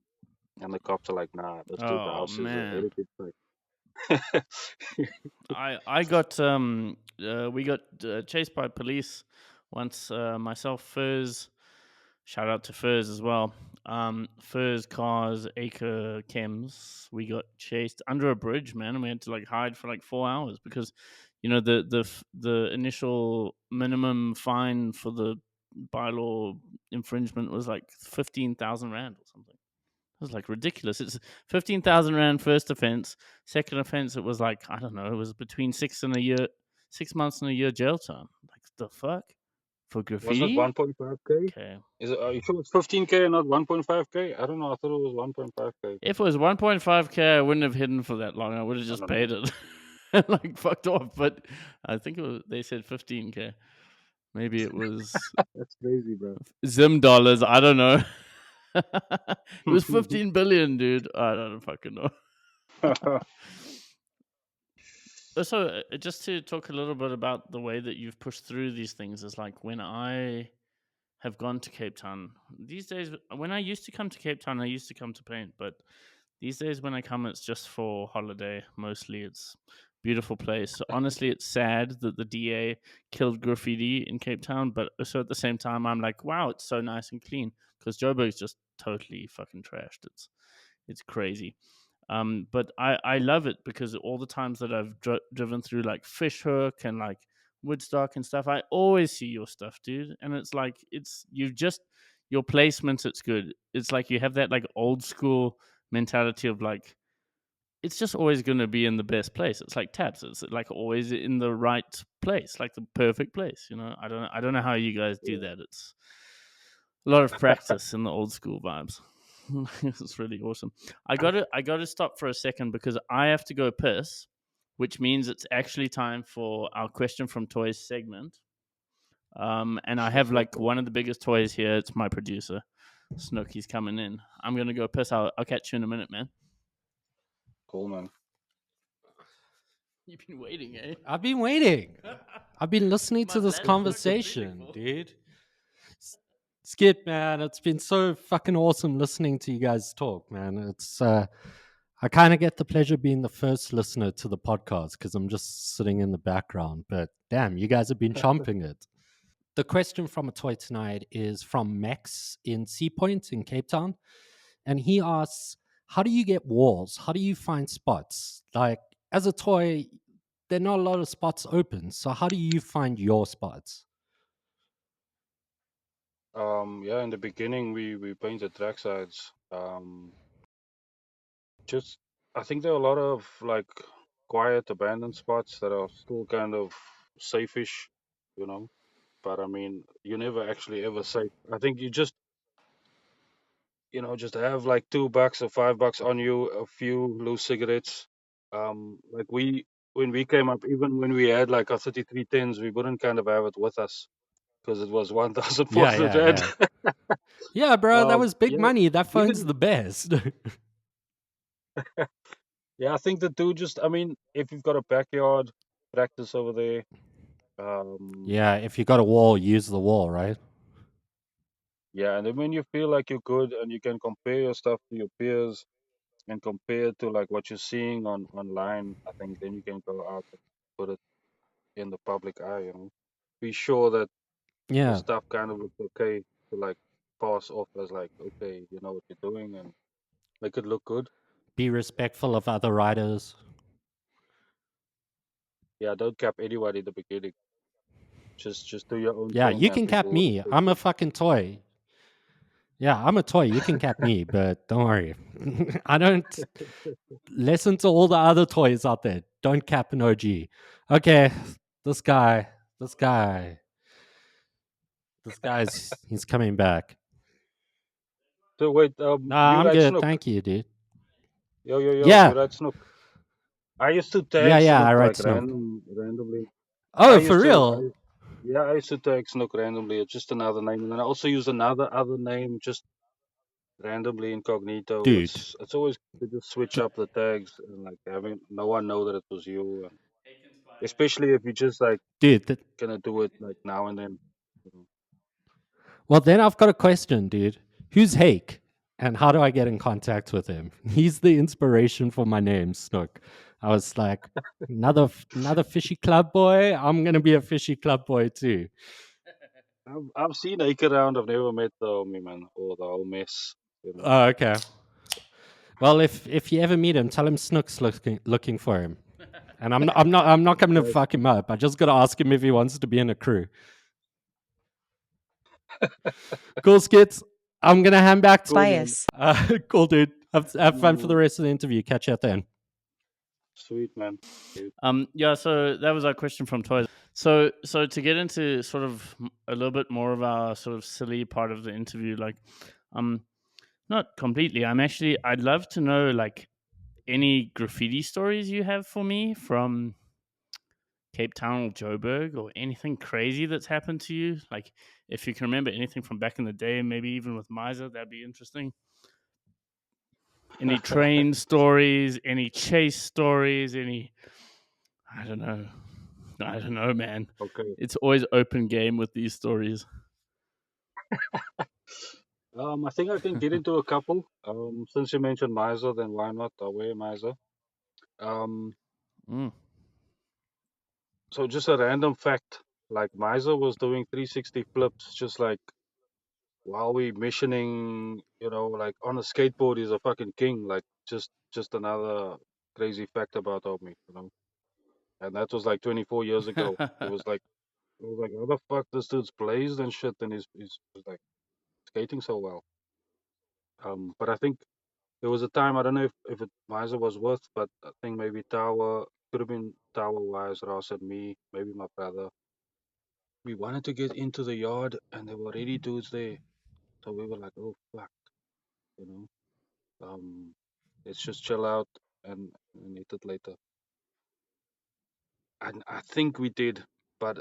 And the cops are like, "Nah, this dude's Oh, house is a man. heritage site." I got we got chased by police once. Myself, Furs. Shout out to Furs as well. Furs, cars, Acre, Chems. We got chased under a bridge, man, and we had to like hide for like 4 hours because, you know, the initial minimum fine for the bylaw infringement was like 15,000 rand or something. It was like ridiculous. It's 15,000 rand first offense. Second offense, it was like, I don't know. It was between 6 months and a year jail time. Like the fuck for Was it graffiti? 1.5K? Okay. Are you sure it's 15K and not 1.5K? I don't know. I thought it was 1.5K. If it was 1.5K, I wouldn't have hidden for that long. I would have I just don't know. paid it and like fucked off. But I think they said 15K. Maybe it was That's crazy, bro. Zim dollars. I don't know. It was 15 billion, dude. I don't fucking know. So, just to talk a little bit about the way that you've pushed through these things, is like when I have gone to Cape Town. These days, when I used to come to Cape Town, I used to come to paint, but these days when I come, it's just for holiday. Mostly, it's beautiful place. Honestly, it's sad that the DA killed graffiti in Cape Town, but also at the same time, I'm like, wow, it's so nice and clean because Joburg's just totally fucking trashed. It's crazy. But I love it because all the times that I've driven through like Fishhook and like Woodstock and stuff, I always see your stuff, dude. And it's like you've just your placement. It's good. It's like you have that like old school mentality of like it's just always going to be in the best place. It's like tabs. It's like always in the right place, like the perfect place. I don't know how you guys do Yeah. that. It's a lot of practice in the old school vibes. It's really awesome. I got to stop for a second because I have to go piss, which means it's actually time for our question from toys segment. And I have like one of the biggest toys here. It's my producer, Snook. He's coming in. I'm gonna go piss. I'll catch you in a minute, man. Cool, man. You've been waiting, eh? I've been waiting. I've been listening My to this bladder's so completely conversation, full. dude. Skip, man, it's been so fucking awesome listening to you guys talk, man. It's I kind of get the pleasure being the first listener to the podcast because I'm just sitting in the background. But damn, you guys have been chomping it. The question from a toy tonight is from Max in Sea Point in Cape Town. And he asks, how do you get walls? How do you find spots? Like, as a toy, there are not a lot of spots open. So, how do you find your spots? Yeah, in the beginning we painted track sides. Just I think there are a lot of like quiet abandoned spots that are still kind of safe-ish, you know. But I mean, you never actually ever safe. I think you just just have like $2 or $5 on you, a few loose cigarettes. Like when we came up, even when we had like our 3310s, we wouldn't kind of have it with us because it was Yeah, 1,400 yeah, rand. yeah. Yeah, bro, that was big Yeah, money. That phone's even the best. yeah, I think the two just. I mean, if you've got a backyard, practice over there. Yeah, if you got a wall, use the wall, right? Yeah, and then when you feel like you're good and you can compare your stuff to your peers and compare it to like what you're seeing on online, I think then you can go out and put it in the public eye. Be sure that your Yeah. stuff kind of looks okay to like pass off as like okay, you know what you're doing and make it look good. Be respectful of other riders. Yeah, don't cap anybody at the beginning. Just do your own Yeah, thing you and can cap people will me. respect I'm a you. fucking toy. Yeah, I'm a toy. You can cap me, but don't worry. I don't listen to all the other toys out there. Don't cap an OG. Okay, this guy, this guy, this guy's he's coming back. So wait, Nah, you I'm ride good. Snook? Thank you, dude. Yo yo yo, Yeah, you ride Snook? I used to yeah, tag yeah. I Snook ride like Snook. randomly. I Oh, for used to, real, yeah, I used to tag Snook randomly. It's just another name, and then I also use another other name just randomly incognito. dude, It's always to just switch d- up the tags and like having no one know that it was you, and especially if you just like dude. gonna do it like now and then. You know. Well, then I've got a question, dude. Who's Hake, and how do I get in contact with him? He's the inspiration for my name, Snook. I was like, another fishy club boy. I'm gonna be a fishy club boy too. I've seen Ike around. I've never met the homie man or the whole mess. You know. Oh, okay. Well, if you ever meet him, tell him Snook's looking for him. And I'm not coming to Right. fuck him up. I just gotta ask him if he wants to be in a crew. Cool skits. I'm gonna hand back. Cool man. Cool, dude. Have fun for the Mm, rest of the interview. Catch you at the end. sweet man. Sweet. Yeah, so that was our question from toys. So to get into sort of a little bit more of our sort of silly part of the interview, like, um, not completely. I'd love to know like any graffiti stories you have for me from Cape Town or Joburg or anything crazy that's happened to you. Like, if you can remember anything from back in the day, maybe even with Miser, that'd be interesting. Any train stories, any chase stories, any I don't know. I don't know, man. Okay. It's always open game with these stories. I think I can get into a couple. Since you mentioned Miser, then why not Away Miser? Um, Mm. so just a random fact, like Miser was doing 360 flips, just like while we missioning, like on a skateboard, he's a fucking king. Like just another crazy fact about homie. And that was like 24 years ago. It was like, how the fuck this dude's blazed and shit, and he's like skating so well. But I think there was a time, I don't know if Miser was worth, but I think maybe Tower could have been Tower Wise, Ross and me, maybe my brother. We wanted to get into the yard, and there were already dudes there, so we were like, oh fuck, you know. Let's just chill out and eat it later. And I think we did, but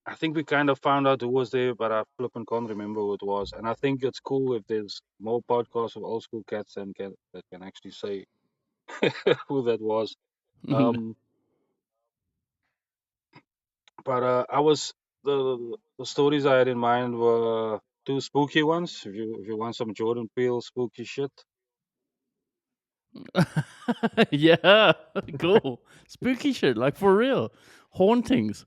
I think we kind of found out who was there, but I flipping can't remember who it was. And I think it's cool if there's more podcasts of old school cats that can actually say who that was. Um, but I was the stories I had in mind were two spooky ones. If you want some Jordan Peele spooky shit, Yeah, cool. Spooky shit, like for real. Hauntings.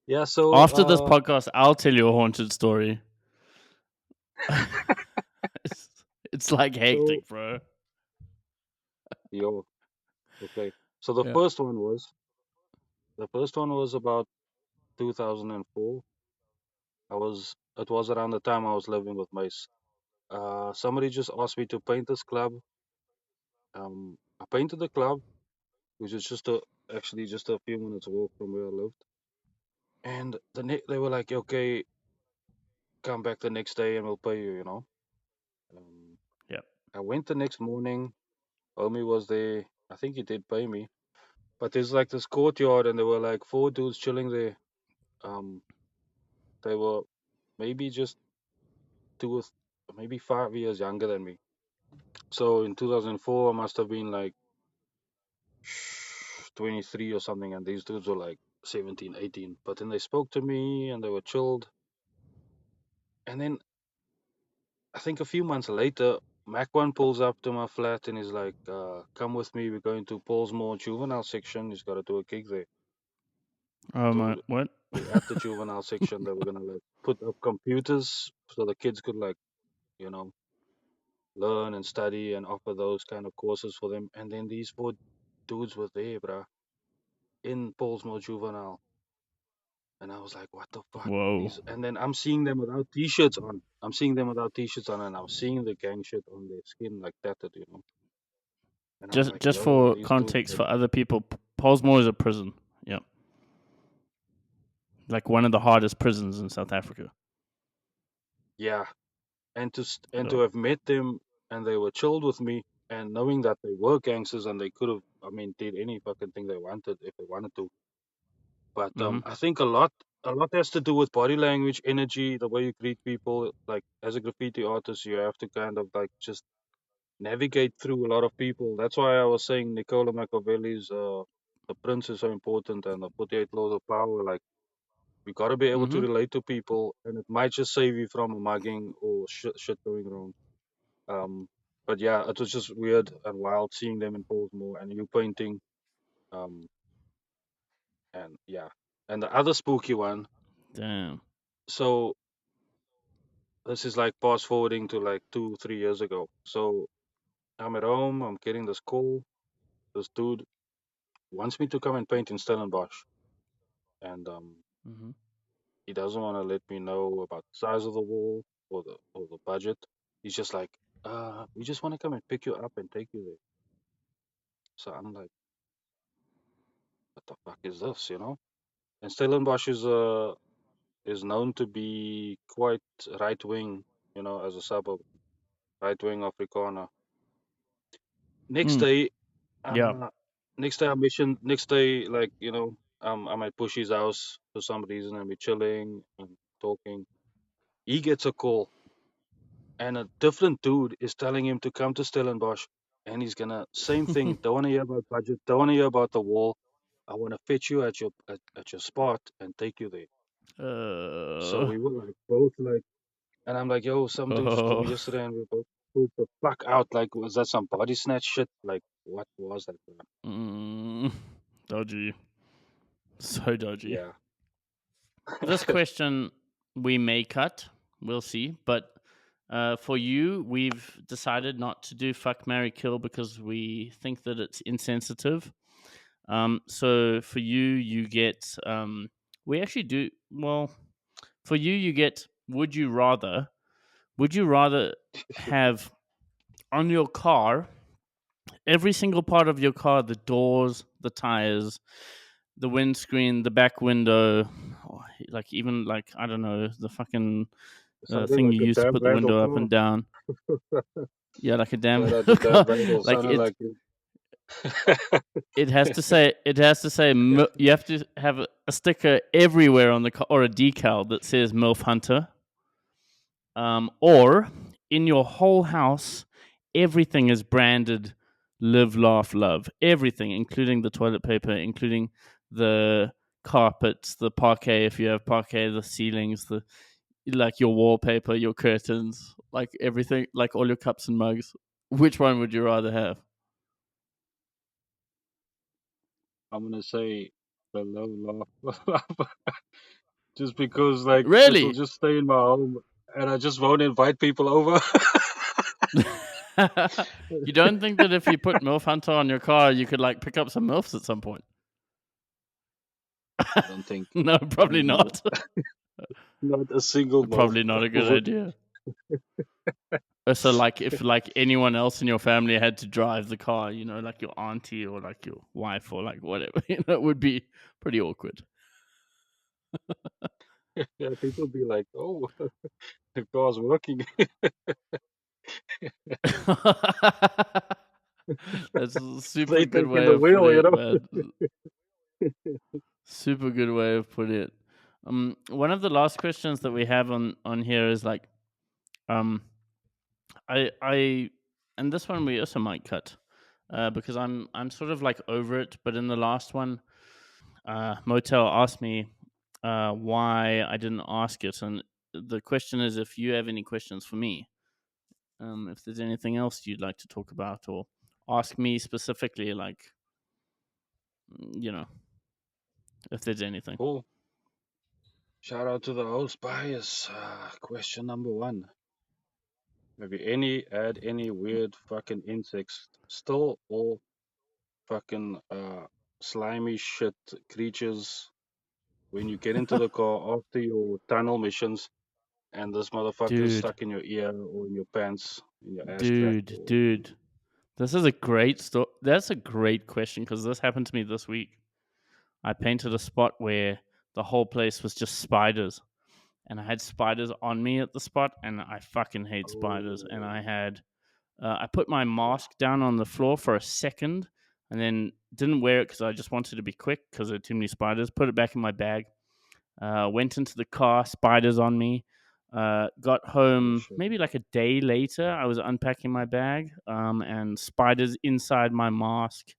yeah. So After this podcast, I'll tell you a haunted story. it's, it's like so hectic, bro. yo, okay. So Yeah. the first one was about 2004. It was around the time I was living with Mace. Somebody just asked me to paint this club. I painted the club, which is actually just a few minutes walk from where I lived. And they were like, okay, come back the next day and we'll pay you. Um, Yep. I went the next morning. Homie was there. I think he did pay me. But there's like this courtyard, and there were like four dudes chilling there. Um, they were maybe just two or maybe 5 years younger than me. So in 2004, I must have been like 23 or something, and these dudes were like 17, 18. But then they spoke to me and they were chilled. And then I think a few months later, Mac One pulls up to my flat and he's like, come with me. We're going to Paulsmore juvenile section. He's got to do a gig there. Oh my, Dude, what? we at the juvenile section. They were going to like put up computers so the kids could like, you know, learn and study and offer those kind of courses for them. And then these four dudes were there, bruh, in Paulsmore juvenile. And I was like, what the fuck? Whoa. And then I'm seeing them without t-shirts on. I'm seeing them without t-shirts on, and I'm seeing the gang shit on their skin like tatted. And I'm like, Just yo, for these dudes, context for other people, Polsmore is a prison. Yeah, like one of the hardest prisons in South Africa. yeah. And to Yeah. have met them and they were chilled with me, and knowing that they were gangsters and they could have, I mean, did any fucking thing they wanted if they wanted to. But Mm-hmm. I think a lot has to do with body language, energy, the way you greet people. Like as a graffiti artist, you have to kind of like just navigate through a lot of people. That's why I was saying Nicola Machiavelli's The Prince is so important, and the 48 Laws of Power. Like we got to be able to Mm-hmm. relate to people, and it might just save you from a mugging or shit going wrong. Um, but yeah, it was just weird and wild seeing them in Baltimore and you painting. Um, and yeah, and the other spooky one. Damn. So this is like fast forwarding to like 2, 3 years ago. So I'm at home. I'm getting this call. This dude wants me to come and paint in Stellenbosch, and Mm-hmm. he doesn't want to let me know about the size of the wall or the budget. He's just like, we just want to come and pick you up and take you there. So I'm like, what the fuck is this? And Stellenbosch is known to be quite right wing, as a suburb, right wing Afrikaner. Next Mm. day, Yeah. uh, next day I mission. Next day, like I might push his house for some reason and we're chilling and talking. He gets a call, and a different dude is telling him to come to Stellenbosch, and he's gonna same thing. Don't want to hear about budget. Don't want to hear about the wall. I want to fetch you at your spot and take you there. So Uh, we were like both like, and I'm like, yo, some dudes told me oh, yesterday, and we both pulled the fuck out. Like, was that some body snatch shit? Like, what was that, bro? mm, dodgy. So dodgy. Yeah. This question we may cut. We'll see. But for you, we've decided not to do fuck, marry, kill because we think that it's insensitive. So for you, you get. We actually do. Well, for you, you get. Would you rather? Would you rather have on your car every single part of your car, the doors, the tires, the windscreen, the back window, like even like I don't know, the fucking Sounded thing like you a use to damn put the vandal. window up Oh, and down. Yeah, like a damn shout out to damn vandal. like Sounded it. like you. It has to say. It has to say. You have to have a sticker everywhere on the car or a decal that says MILF Hunter. Or in your whole house, everything is branded live, laugh, love. Everything, including the toilet paper, including the carpets, the parquet, if you have parquet, the ceilings, the like your wallpaper, your curtains, like everything, like all your cups and mugs. Which one would you rather have? I'm gonna say the low laugh, just because like it'll Really? just stay in my home, and I just won't invite people over. You don't think that if you put MILF Hunter on your car, you could like pick up some MILFs at some point? I don't think No, probably not. not a single mouth. Probably not a good would. idea. So, like, if like anyone else in your family had to drive the car, you know, like your auntie or like your wife or like whatever, it would be pretty awkward. Yeah, people be like, "Oh, the car's working." That's a super They good taking way the of wheel, putting you it, know. man. Super good way of putting it. One of the last questions that we have on here is like, um, I, and this one we also might cut, because I'm sort of like over it. But in the last one, Motel asked me why I didn't ask it, and the question is if you have any questions for me, if there's anything else you'd like to talk about or ask me specifically, like you know, if there's anything. Cool. Shout out to the host bias. Question number one: have you had any weird fucking insects still, or fucking slimy shit creatures when you get into the car after your tunnel missions, and this motherfucker is dude, stuck in your ear or in your pants, in your ass crack, dude, or dude. This is a great story. That's a great question because this happened to me this week. I painted a spot where the whole place was just spiders, and I had spiders on me at the spot, and I fucking hate spiders. And oh, I put my yeah, mask down on the floor for a second, and then didn't wear it because I just wanted to be quick because there were too many spiders. Put it back in my bag. Went into the car, spiders on me. Got oh home shit. maybe like a day later. I was unpacking my bag, and spiders inside my mask.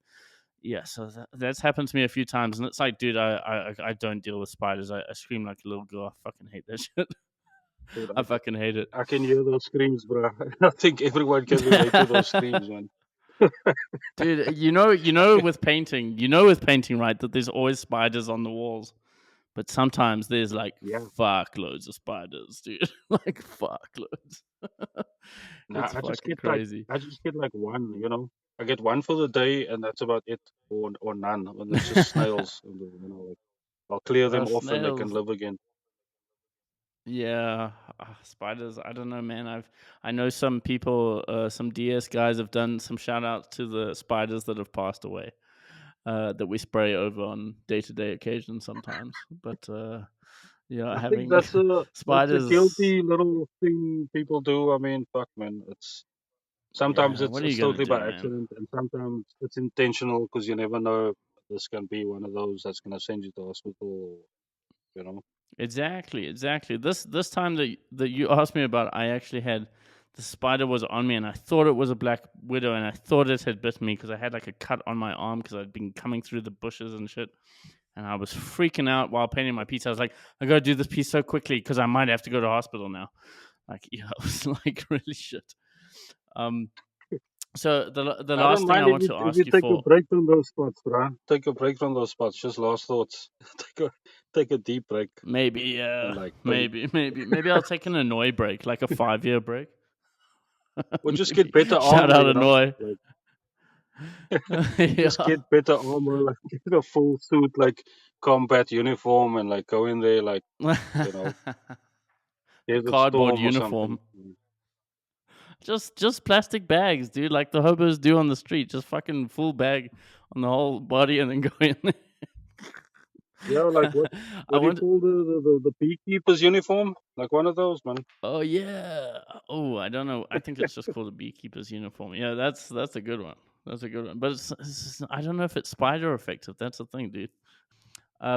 Yeah, so that's happened to me a few times, and it's like, dude, I don't deal with spiders. I scream like a little girl. I fucking hate that shit. Dude, I fucking hate it. I can hear those screams, bro. I think everyone can relate to those screams, man. Dude, with painting, right, that there's always spiders on the walls, but sometimes there's like Yeah. fuck loads of spiders, dude. Like fuck loads. Nah, It's fucking crazy. I just get like one, you know. I get one for the day, and that's about it, or none. And it's just snails, and, you know. Like, I'll clear them off, and they can Snails. live again. Yeah, spiders. I don't know, man. I know some people, some DS guys have done some shout outs to the spiders that have passed away. That we spray over on day to day occasions sometimes. But yeah, I think having that's a spiders. guilty little thing people do. I mean, fuck, man. It's sometimes Yeah, what are you it's gonna totally do, by man? accident, and sometimes it's intentional because you never know. This can be one of those that's gonna send you to hospital. You know. Exactly, exactly. This time that you asked me about, I actually had the spider was on me, and I thought it was a black widow, and I thought it had bit me because I had like a cut on my arm because I'd been coming through the bushes and shit. and I was freaking out while painting my piece. I was like, I gotta do this piece so quickly because I might have to go to hospital now. Like, yeah, it was like really shit. Um, so the I don't last thing I mind if want you to if ask you you take a for, break from those spots, bro. Take a break from those spots. Just last thoughts. Take a deep break maybe, and like paint. maybe I'll take an annoy break, like a 5 year break. Or just Maybe get better shout armor, out you know? annoy. Like just Yeah. get better armor, like get a full suit, like combat uniform, and like go in there, like you know, A Desert cardboard Storm or uniform. something. Just plastic bags, dude, like the hobos do on the street. Just fucking full bag on the whole body and then go in Yeah, like there. I what do you want. call the beekeeper's uniform? Like one of those, man. Oh yeah. Oh, I don't know. I think it's just called a beekeeper's uniform. Yeah, that's a good one. That's a good one. But I don't know if it's spider effective. That's the thing, dude.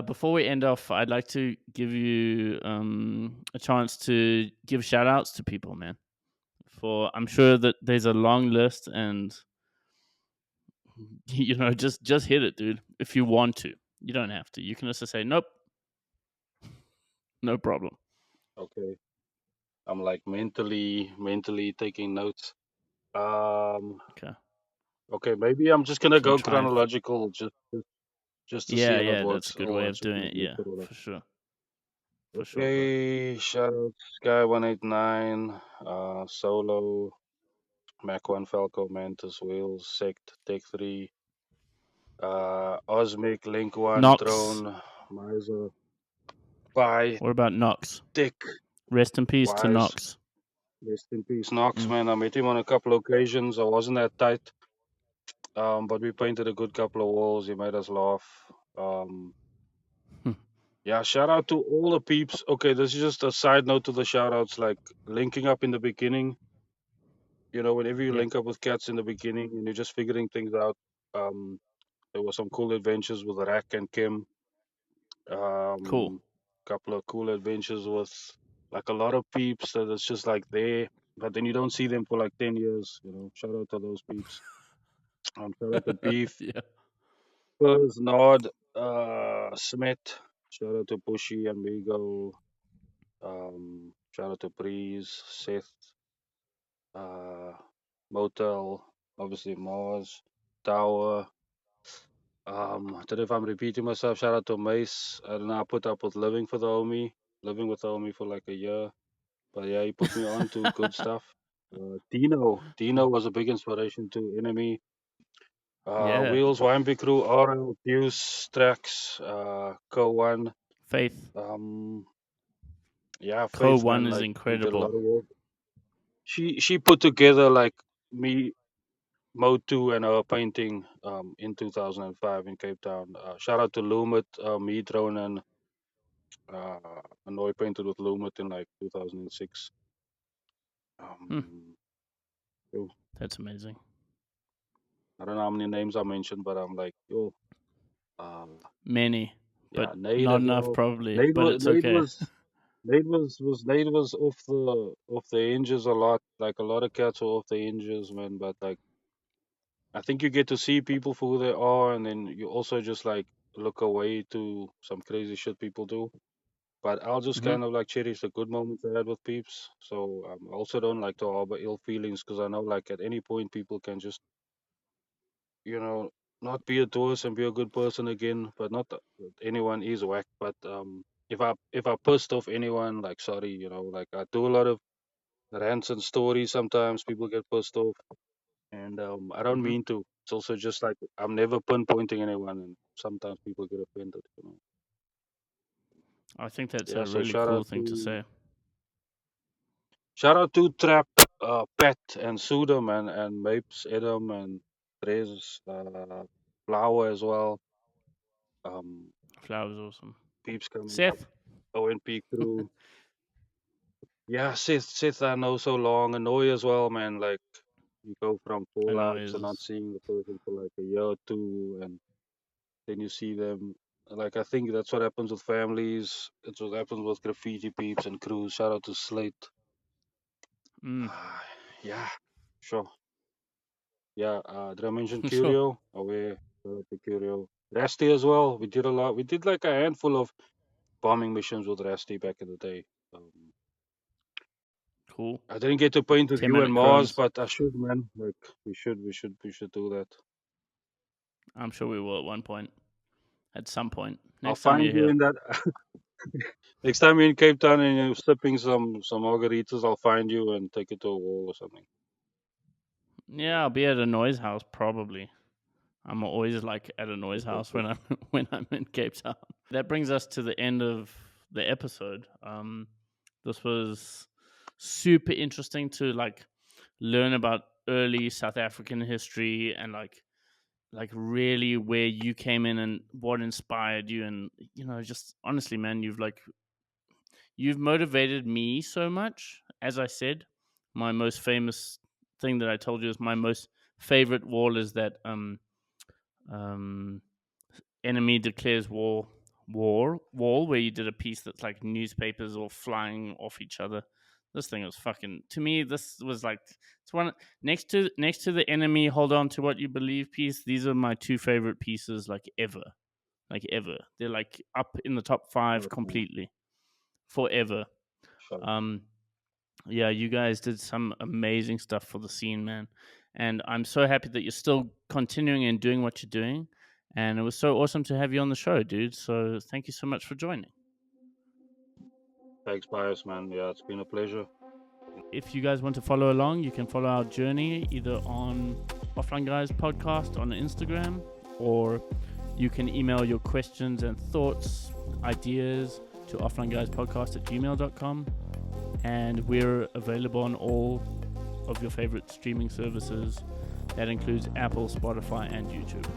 Before we end off, I'd like to give you a chance to give shout outs to people, man. For I'm sure that there's a long list, and just hit it, dude. If you want to, you don't have to. You can also say nope, no problem. Okay, I'm like mentally taking notes. Um, Okay. okay, maybe I'm just gonna Can you go try and? chronological, just to see Yeah, if it yeah, that's a works. good Or way I of should doing just it. mix Yeah, it all up. for sure, bro. Okay, shout out Sky 189, Solo, Mac 1 Falco, Mantis, Wheels, Sect, Tech 3, Osmic, Link 1, Knox. Drone, Miser, Pi, What about Knox? Tech, Rest in peace to Wise, Knox. rest in peace, Knox, Mm. man. I met him on a couple occasions. I wasn't that tight, but we painted a good couple of walls. He made us laugh. Um, Hmm. yeah, shout out to all the peeps. Okay, this is just a side note to the shout outs, like linking up in the beginning. You know, whenever you Yeah. link up with cats in the beginning and you're just figuring things out, um, there were some cool adventures with Rack and Kim. Cool. Couple of cool adventures with like a lot of peeps that it's just like there, but then you don't see them for like 10 years. You know, shout out to those peeps. Shout out to Beef, Yeah. Fuzz, Nod, Smith. Shout out to Pushy, Amigo. Shout out to Breeze, Seth, uh, Motel, obviously Mars, Tower. I don't know if I'm repeating myself. Shout out to Mace. I don't know. I put up with living with the homie for like a year. But yeah, he put me on to good stuff. Dino was a big inspiration to Enemy. Yeah. Wheels, YMB Crew, RL, Deuce, Trax, Co1. Faith. Um, yeah, Co Faith, one man, is like we did a lot incredible. of work. She put together like me, Mode 2 and her painting in 2005 in Cape Town. Shout out to Lumit, me, Drone, and Annoy painted with Lumit in like 2006. Hmm. Um, yo, That's amazing. I don't know how many names I mentioned, but I'm like, yo, uh, Many, but yeah, Nate not as enough well. probably. Nate But was it's Nate okay. was Nate was off the hinges a lot. Like a lot of cats were off the hinges, man. But like, I think you get to see people for who they are, and then you also just like look away to some crazy shit people do. But I'll just Hmm. kind of like cherish the good moments I had with peeps. So I also don't like to harbor ill feelings because I know like at any point people can just, you know, not be a tourist and be a good person again. But not that anyone is whack. But if I pissed off anyone, like sorry, you know, like I do a lot of rants and stories. Sometimes people get pissed off, and I don't Hmm. mean to. It's also just like I'm never pinpointing anyone, and sometimes people get offended. You know. I think that's Yeah. a So really cool thing to say. shout out to Trap, Pet, and Sudom, and Mapes, Edom, and Rez, Flower as well. Um, Flowers awesome. Peeps coming up. Seth. ONP crew. Yeah, Sith, I know so long. Annoy as well, man. Like, you go from I know fallout to not is. seeing the person for like a year or two, and then you see them. Like, I think that's what happens with families. It's what happens with graffiti peeps and crews. Shout out to Slate. Mm. Ah, yeah, sure. Yeah, did I mention Sure. Curio? Away, shout out to Curio. Rusty as well. We did a lot. We did like a handful of bombing missions with Rusty back in the day. Cool. I didn't get to paint with you and 10-minute Mars, chromes. but I should, man. Like we should do that. I'm sure we will at one point. At some point. I'll Next time find you're you here. in that. Next time you're in Cape Town and you're sipping some margaritas, I'll find you and take you to a wall or something. Yeah, I'll be at a noise house probably. I'm always like at a noise house when I'm in Cape Town. That brings us to the end of the episode. This was super interesting to like learn about early South African history and like really where you came in and what inspired you, and just honestly, man, you've motivated me so much. As I said, my most famous thing that I told you is my most favorite wall is that um enemy declares wall where you did a piece that's like newspapers all flying off each other. This thing was fucking, to me, this was like, it's one next to the enemy hold on to what you believe piece. These are my two favorite pieces like ever. They're like up in the top 5 completely forever. um yeah, you guys did some amazing stuff for the scene, man. And I'm so happy that you're still continuing and doing what you're doing. And it was so awesome to have you on the show, dude. So thank you so much for joining. Thanks, Bias, man. Yeah, it's been a pleasure. If you guys want to follow along, you can follow our journey either on Offline Guys Podcast on Instagram, or you can email your questions and thoughts, ideas to offlineguyspodcast@gmail.com. And we're available on all of your favorite streaming services. That includes Apple, Spotify, and YouTube.